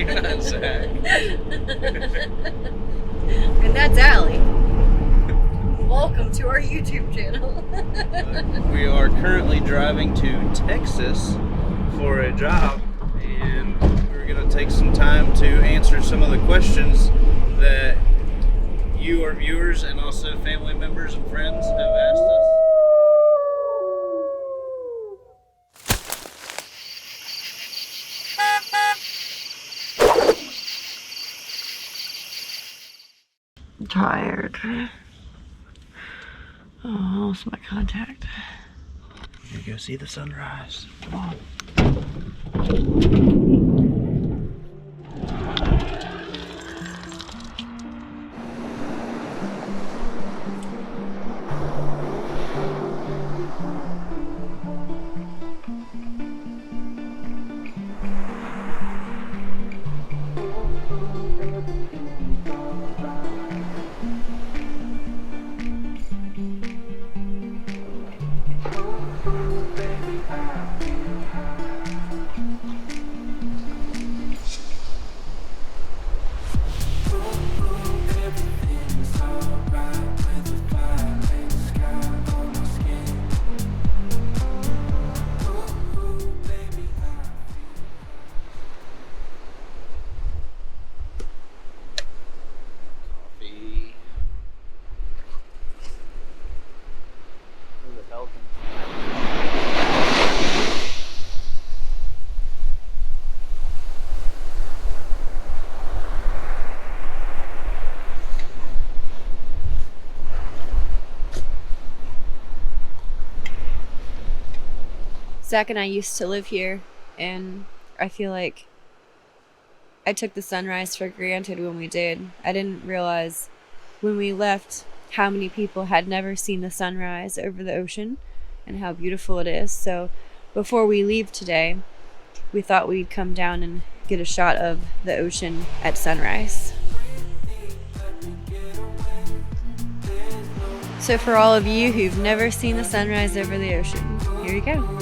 You're not Zach. And that's Allie. Welcome to our YouTube channel. We are currently driving to Texas for a job, and we're going to take some time to answer some of the questions that you, our viewers, and also family members and friends have asked us. I'm tired. Oh, I lost my contact. You go see the sunrise. Come on. Zach and I used to live here, and I feel like I took the sunrise for granted when we did. I didn't realize when we left how many people had never seen the sunrise over the ocean and how beautiful it is. So before we leave today, we thought we'd come down and get a shot of the ocean at sunrise. So for all of you who've never seen the sunrise over the ocean, here you go.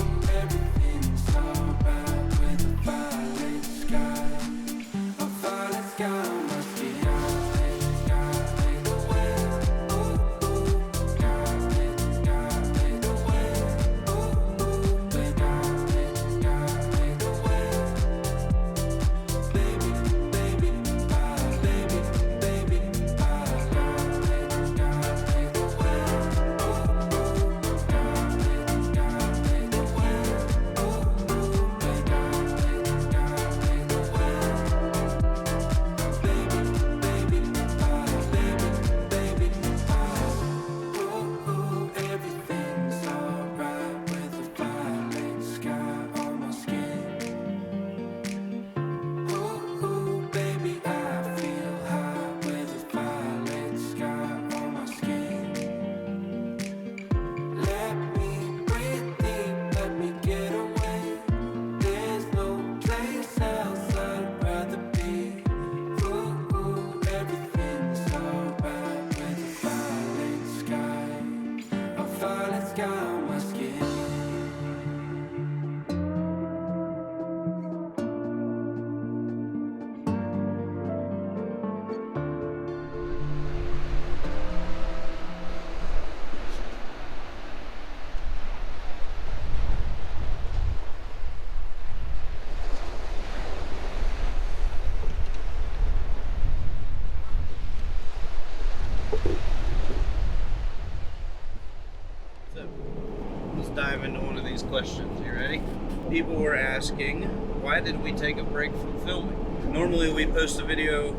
Dive into one of these questions. You ready? People were asking, why did we take a break from filming? Normally we post a video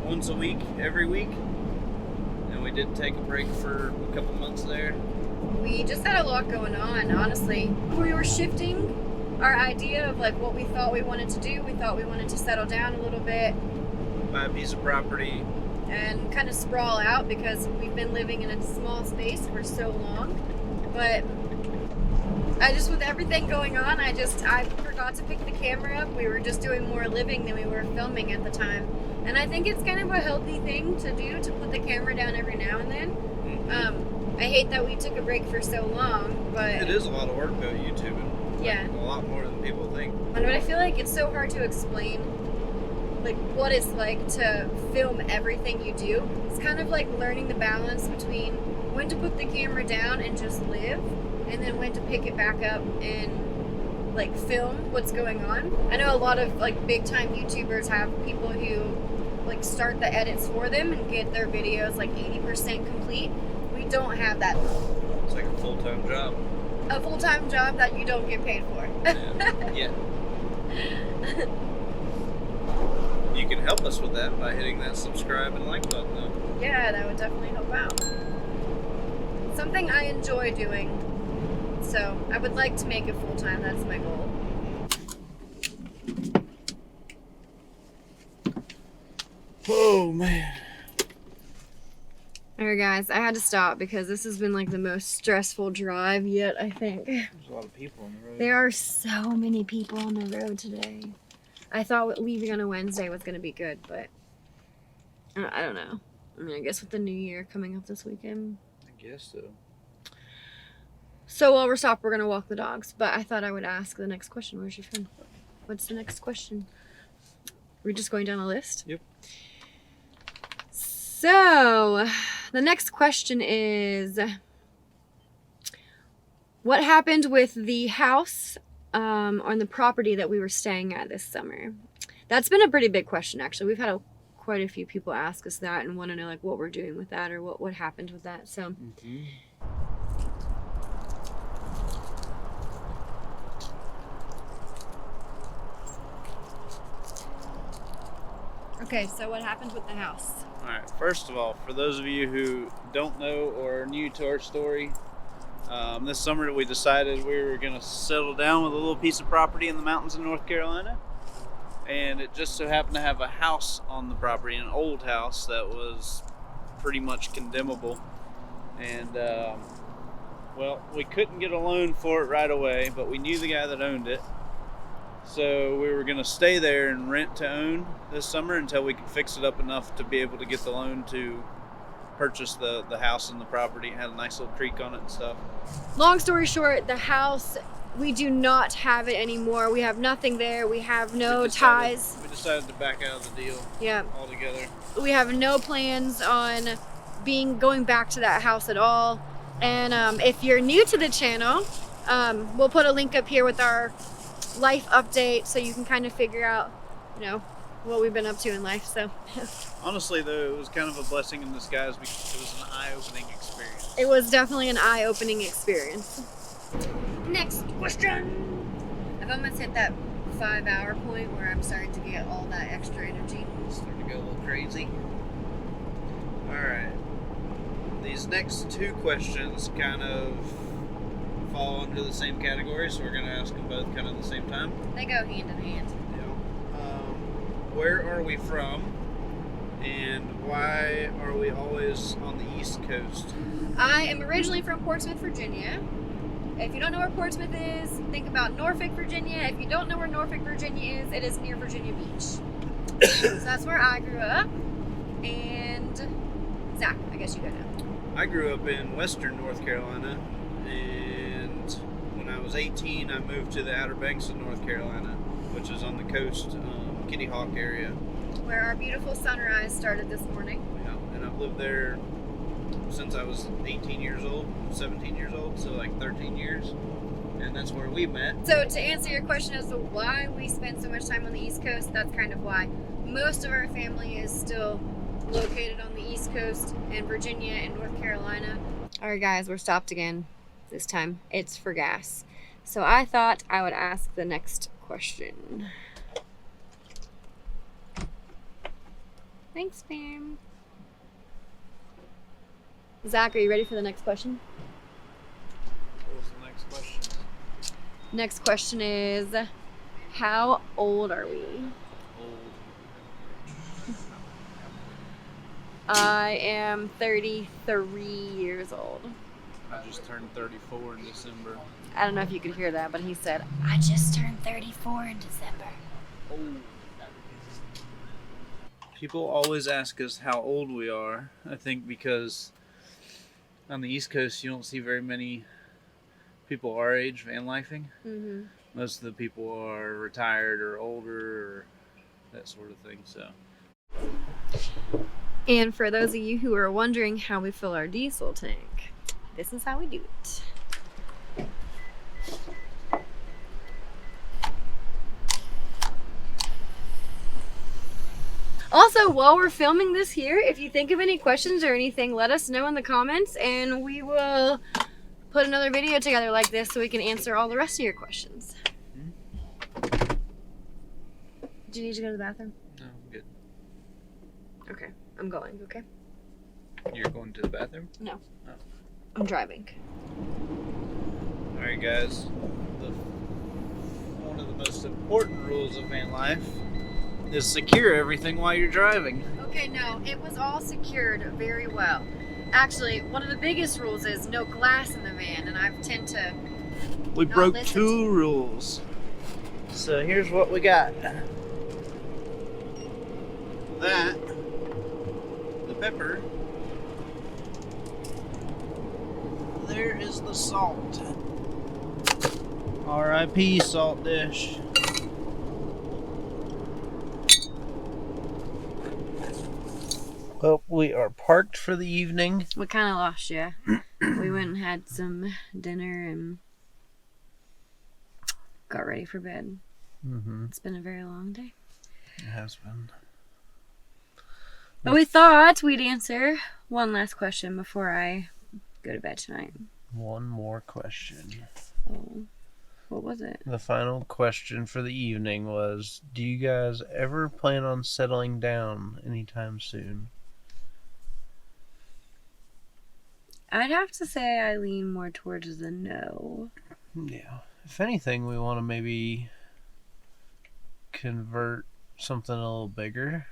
once a week, every week, and we did take a break for a couple months there. We just had a lot going on, honestly. We were shifting our idea of like what we thought we wanted to do. We thought we wanted to settle down a little bit. Buy a piece of property. And kind of sprawl out because we've been living in a small space for so long. But with everything going on, I forgot to pick the camera up. We were just doing more living than we were filming at the time. And I think it's kind of a healthy thing to do, to put the camera down every now and then. I hate that we took a break for so long, but... It is a lot of work though, YouTubing. Yeah. Like, a lot more than people think. But I feel like it's so hard to explain like what it's like to film everything you do. It's kind of like learning the balance between when to put the camera down and just live, and then when to pick it back up and like film what's going on. I know a lot of like big time YouTubers have people who like start the edits for them and get their videos like 80% complete. We don't have that. It's like a full-time job. A full-time job that you don't get paid for. Yeah. You can help us with that by hitting that subscribe and like button though. Yeah, that would definitely help out. Something I enjoy doing. So I would like to make it full-time. That's my goal. Oh man. Alright guys, I had to stop because this has been like the most stressful drive yet, I think. There's a lot of people on the road. There are so many people on the road today. I thought leaving on a Wednesday was going to be good, but I don't know. I mean, I guess with the new year coming up this weekend. I guess so. So while we're stopped, we're going to walk the dogs. But I thought I would ask the next question. Where's your phone? What's the next question? We're just going down a list? Yep. So the next question is, what happened with the house on the property that we were staying at this summer? That's been a pretty big question, actually. We've had quite a few people ask us that and want to know like what we're doing with that or what happened with that. So okay, so what happened with the house? Alright, first of all, for those of you who don't know or are new to our story, this summer we decided we were going to settle down with a little piece of property in the mountains in North Carolina. And it just so happened to have a house on the property, an old house that was pretty much condemnable. And, well, we couldn't get a loan for it right away, but we knew the guy that owned it. So we were going to stay there and rent to own this summer until we could fix it up enough to be able to get the loan to purchase the house and the property. It had a nice little creek on it and stuff. Long story short, the house, we do not have it anymore. We have nothing there. We have no ties. We decided to back out of the deal altogether. We have no plans on going back to that house at all. And if you're new to the channel, we'll put a link up here with our life update so you can kind of figure out, you know, what we've been up to in life. So honestly though, it was kind of a blessing in disguise because it was an eye-opening experience. It was definitely an eye-opening experience. Next question. I've almost hit that 5-hour point where I'm starting to get all that extra energy. Starting to go a little crazy. Alright. These next two questions kind of fall under the same category, so we're going to ask them both kind of at the same time. They go hand in hand. Yeah. Where are we from, and why are we always on the East Coast? I am originally from Portsmouth, Virginia. If you don't know where Portsmouth is, think about Norfolk, Virginia. If you don't know where Norfolk, Virginia is, it is near Virginia Beach. So that's where I grew up. And Zach, I guess you go now. I grew up in western North Carolina, and when I was 18, I moved to the Outer Banks of North Carolina, which is on the coast, Kitty Hawk area. Where our beautiful sunrise started this morning. Yeah, and I've lived there since I was 18 years old, 17 years old, so like 13 years, and that's where we met. So to answer your question as to why we spend so much time on the East Coast, that's kind of why. Most of our family is still located on the East Coast in Virginia and North Carolina. All right, guys, we're stopped again. This time it's for gas. So I thought I would ask the next question. Thanks, ma'am. Zach, are you ready for the next question? What was the next question? Next question is, how old are we? I am 33 years old. I just turned 34 in December. I don't know if you could hear that, but he said, I just turned 34 in December. Oh. People always ask us how old we are, I think because on the East Coast you don't see very many people our age van lifing. Mm-hmm. Most of the people are retired or older or that sort of thing. So. And for those of you who are wondering how we fill our diesel tank, this is how we do it. Also, while we're filming this here, if you think of any questions or anything, let us know in the comments and we will put another video together like this so we can answer all the rest of your questions. Do you need to go to the bathroom? No, I'm good. Okay, I'm going, okay? You're going to the bathroom? No. Oh. I'm driving. Alright guys, one of the most important rules of van life is secure everything while you're driving. Okay, no, it was all secured very well. Actually, one of the biggest rules is no glass in the van, and I tend to We broke two rules. So here's what we got. That, the pepper, there is the salt. R.I.P. salt dish. Well, we are parked for the evening. We kind of lost you. We went and had some dinner and got ready for bed. Mm-hmm. It's been a very long day. It has been. But we thought we'd answer one last question before I go to bed tonight. One more question. Oh, what was it? The final question for the evening was, do you guys ever plan on settling down anytime soon? I'd have to say I lean more towards the no. Yeah. If anything, we want to maybe convert something a little bigger.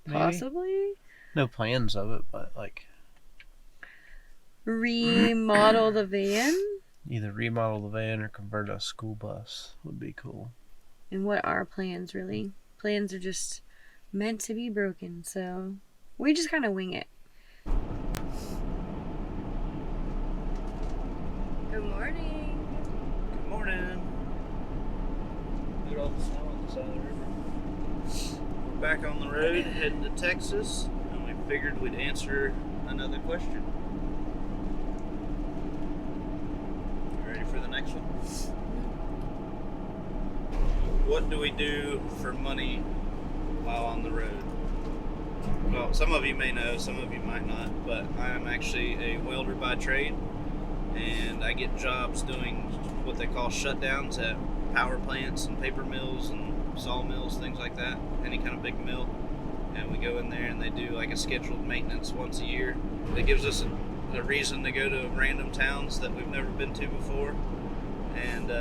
Maybe? Possibly. No plans of it, but like Remodel the van. either remodel the van or convert a school bus would be cool. And what are plans really? Plans are just meant to be broken, so we just kind of wing it. Good morning. Good morning. Look at all the snow on the side of the river. We're back on the road heading to Texas, and we figured we'd answer another question. You ready for the next one? What do we do for money while on the road? Well, some of you may know, some of you might not, but I am actually a welder by trade, and I get jobs doing what they call shutdowns at power plants and paper mills and sawmills, things like that, any kind of big mill. And we go in there and they do like a scheduled maintenance once a year. That gives us a reason to go to random towns that we've never been to before. And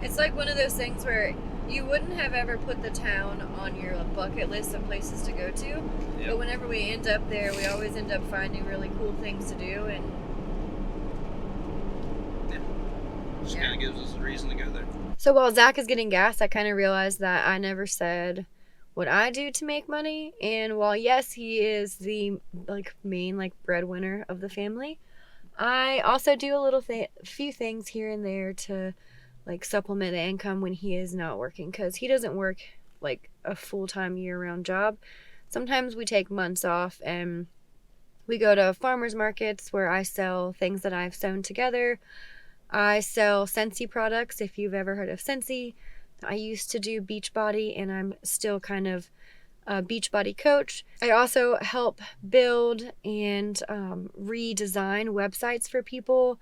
It's like one of those things where you wouldn't have ever put the town on your bucket list of places to go to. yep. But whenever we end up there, we always end up finding really cool things to do. And just kind of gives us a reason to go there. so while Zach is getting gas, I kind of realized that I never said what I do to make money. And while yes, he is the main breadwinner of the family, I also do a few things here and there to supplement the income when he is not working, because he doesn't work like a full-time year-round job. Sometimes we take months off and we go to farmers markets where I sell things that I've sewn together. I sell Scentsy products, if you've ever heard of Scentsy. I used to do Beachbody, and I'm still kind of a Beachbody coach. I also help build and redesign websites for people,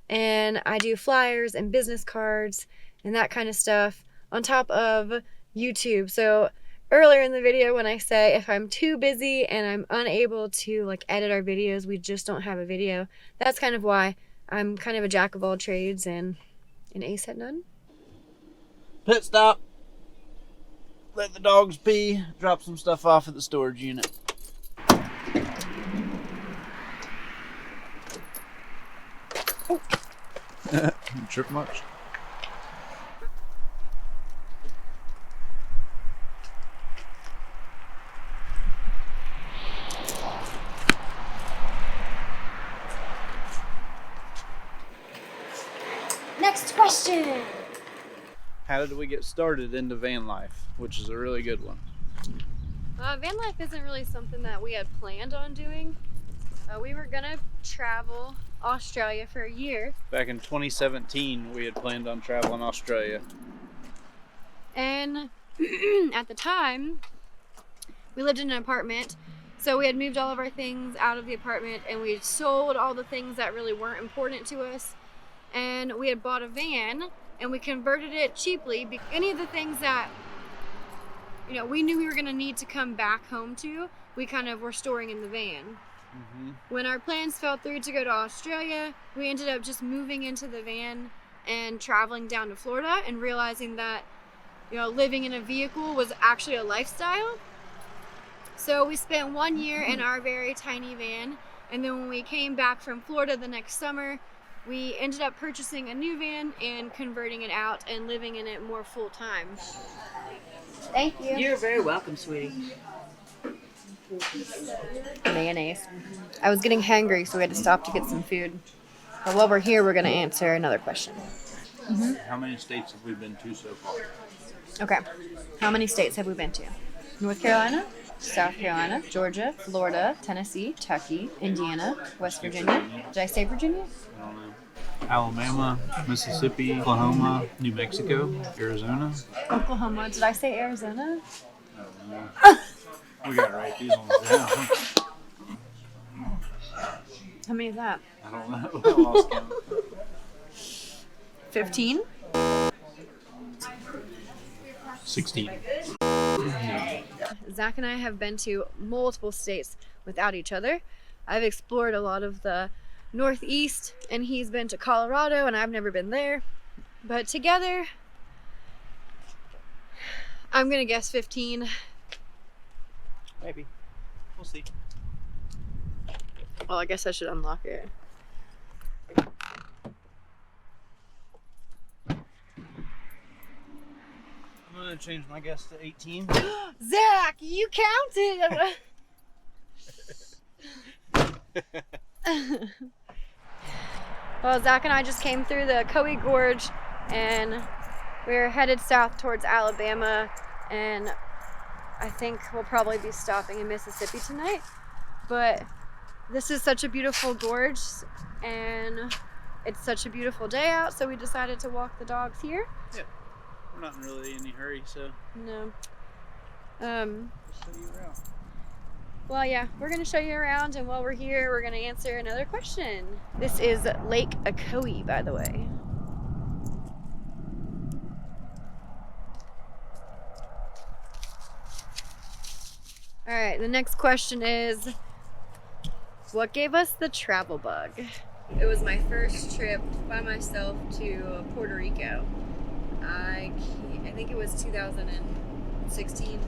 and I do flyers and business cards and that kind of stuff on top of YouTube. So earlier in the video when I say if I'm too busy and I'm unable to edit our videos, we just don't have a video, that's kind of why. I'm kind of a jack of all trades and an ace at none. Pit stop. Let the dogs pee. Drop some stuff off at the storage unit. Oh. Trip much? Next question. how did we get started into van life, which is a really good one. Van life isn't really something that we had planned on doing. We were gonna travel Australia for a year. Back in 2017, we had planned on traveling Australia. And at the time, we lived in an apartment. So we had moved all of our things out of the apartment and we had sold all the things that really weren't important to us. And we had bought a van and we converted it cheaply. Any of the things that, we knew we were gonna need to come back home to, we kind of were storing in the van. When our plans fell through to go to Australia, we ended up just moving into the van and traveling down to Florida and realizing that, living in a vehicle was actually a lifestyle. So we spent 1 year in our very tiny van, and then when we came back from Florida the next summer, we ended up purchasing a new van and converting it out and living in it more full time. Thank you. You're very welcome, sweetie. Mayonnaise. I was getting hangry, so we had to stop to get some food. But while we're here, we're going to answer another question. How many states have we been to so far? Okay. How many states have we been to? North Carolina, South Carolina, Georgia, Florida, Tennessee, Kentucky, Indiana, West Virginia. Did I say Virginia? I don't know. Alabama, Mississippi, Oklahoma, New Mexico, Arizona. Oklahoma. Did I say Arizona? I don't know. We gotta write these ones down. How many is that? I don't know. I lost count. 15? 16. Zach and I have been to multiple states without each other. I've explored a lot of the Northeast, and he's been to Colorado, and I've never been there. But together, I'm gonna guess 15. Maybe. We'll see. Well, I guess I should unlock it. I'm gonna change my guess to 18. Zach, you counted! Well, Zach and I just came through the Coe Gorge and we're headed south towards Alabama, and I think we'll probably be stopping in Mississippi tonight. But this is such a beautiful gorge and it's such a beautiful day out, so we decided to walk the dogs here. Yeah. We're not in really any hurry, so. No. Just show you around. Well, yeah, we're going to show you around, and while we're here, we're going to answer another question. This is Lake Ocoee, by the way. All right, the next question is, what gave us the travel bug? It was my first trip by myself to Puerto Rico. I think it was 2016.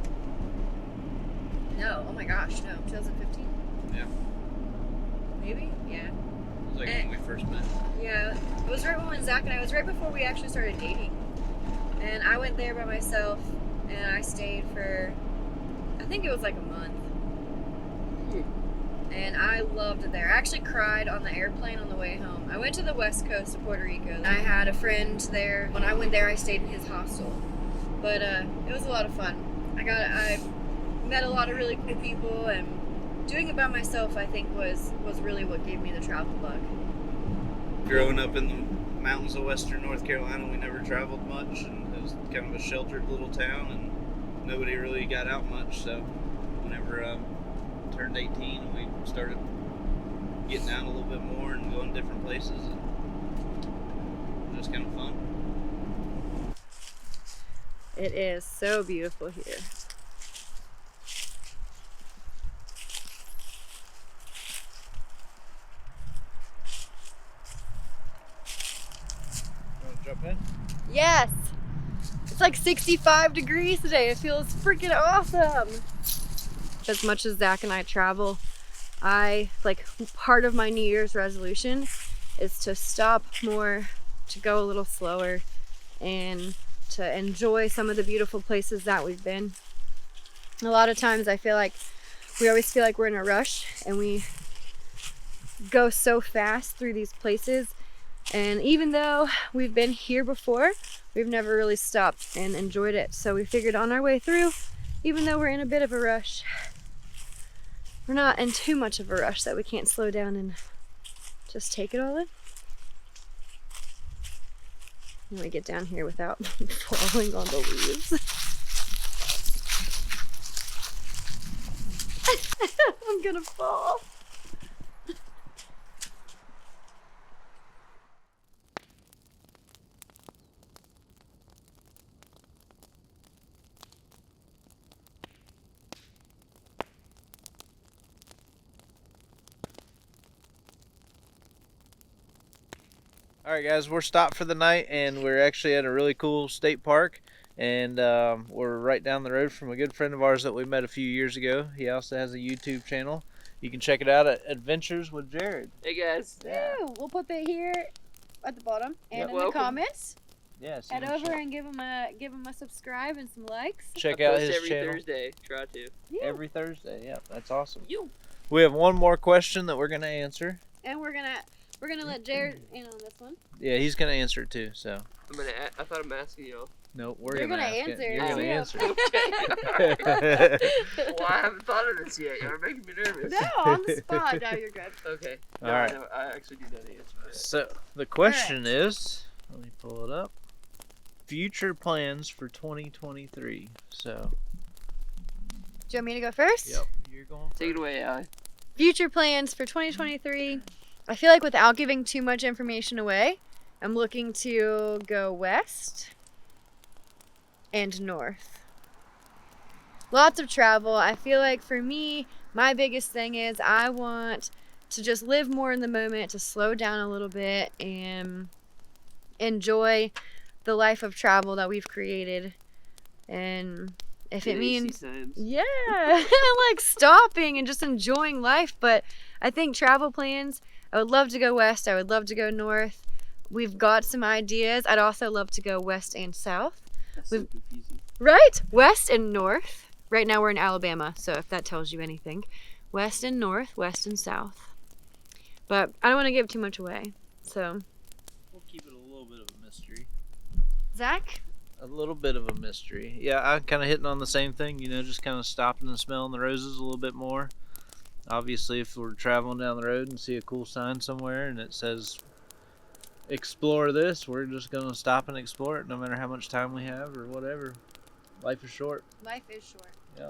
No, oh my gosh, no, 2015? Yeah. Maybe? Yeah. It was like when we first met. Yeah, it was right when Zach and I, it was right before we actually started dating. And I went there by myself, and I stayed for, I think it was like a month. And I loved it there. I actually cried on the airplane on the way home. I went to the west coast of Puerto Rico. I had a friend there. When I went there, I stayed in his hostel. But it was a lot of fun. I met a lot of really cool people, and doing it by myself, I think, was really what gave me the travel bug. Growing up in the mountains of western North Carolina, we never traveled much, and it was kind of a sheltered little town, and nobody really got out much. So whenever turned 18, we started getting out a little bit more and going different places, and it was kind of fun. It is so beautiful here. Jump in? Yes! It's like 65 degrees today. It feels freaking awesome. As much as Zach and I travel, part of my New Year's resolution is to stop more, to go a little slower, and to enjoy some of the beautiful places that we've been. A lot of times we always feel like we're in a rush, and we go so fast through these places And even though we've been here before, we've never really stopped and enjoyed it. So we figured on our way through, even though we're in a bit of a rush, we're not in too much of a rush that we can't slow down and just take it all in. Let me get down here without falling on the leaves. I'm gonna fall. All right, guys, we're stopped for the night, and we're actually at a really cool state park, and we're right down the road from a good friend of ours that we met a few years ago. He also has a YouTube channel. You can check it out at Adventures with Jerrod. Hey guys. Yeah. We'll put that here at the bottom and Yep. in Welcome. the comments. Yes. Head over and give him a subscribe and some likes. check I out post his every channel Thursday. Try to. Yeah. every Thursday. Yeah, that's awesome. You. We have one more question that we're gonna answer. And we're gonna let Jerrod in on this one. Yeah, he's gonna answer it too. So I thought I'm asking y'all. no, we're You're gonna gonna ask answer it. it. You're gonna Yeah. answer it. Well, I haven't thought of this yet. You're making me nervous. No, on the spot. No, you're good. Okay. All right. No, I actually do know the answer to that. So the question is, let me pull it up. Future plans for 2023. So. Do you want me to go first? Yep. You're going. Take it away, Allie. Future plans for 2023. I feel like without giving too much information away, I'm looking to go west and north. Lots of travel. I feel like for me, my biggest thing is I want to just live more in the moment, to slow down a little bit and enjoy the life of travel that we've created. And if it means yeah, I like stopping and just enjoying life. But I think travel plans, I would love to go west. I would love to go north. We've got some ideas. I'd also love to go west and south. That's so confusing. Right? West and north. Right now we're in Alabama, so if that tells you anything. West and north, west and south. But I don't want to give too much away. So, We'll keep it a little bit of a mystery. Zach? A little bit of a mystery. Yeah, I'm kind of hitting on the same thing, just kind of stopping and smelling the roses a little bit more. Obviously, if we're traveling down the road and see a cool sign somewhere and it says, explore this, we're just going to stop and explore it no matter how much time we have or whatever. Life is short. Life is short. Yeah.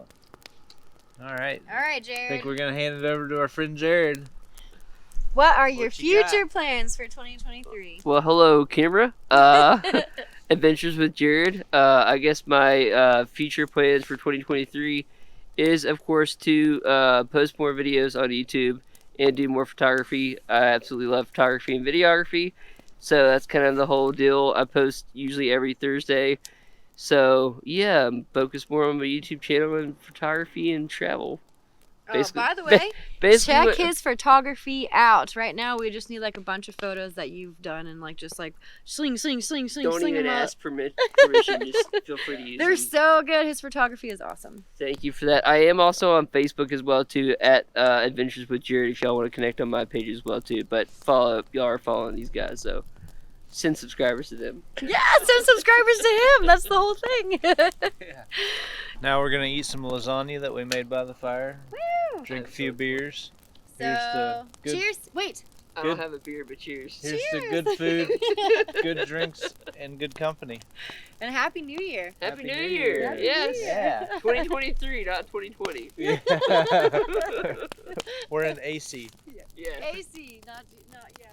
All right. All right, I Jerrod. think we're going to hand it over to our friend Jerrod. What are your What you got? future plans for 2023? Well, hello, camera. Adventures with Jerrod. I guess my future plans for 2023 is, of course, to post more videos on YouTube and do more photography. I absolutely love photography and videography, so that's kind of the whole deal. I post usually every Thursday. So, yeah, focus more on my YouTube channel and photography and travel. Basically- by the way, Basically, check what- his photography out. Right now, we just need like a bunch of photos that you've done and just sling Don't them even up. ask permission. Just feel free to use They're them. so good. His photography is awesome. Thank you for that. I am also on Facebook as well too, at Adventures with Jerrod. If y'all want to connect on my page as well too, but y'all are following these guys, so send subscribers to them. Yeah, send subscribers to him. That's the whole thing. Now we're going to eat some lasagna that we made by the fire. Woo! Drink a few beers. So, Here's the good- cheers. Wait. I Good. don't have a beer, but cheers. Here's the Cheers. good food, good drinks, and good company. And Happy New Year. Happy New New Year! Year. Happy Yes, New Year. Yeah. 2023, not 2020. We're in AC. Yeah. AC, not yeah.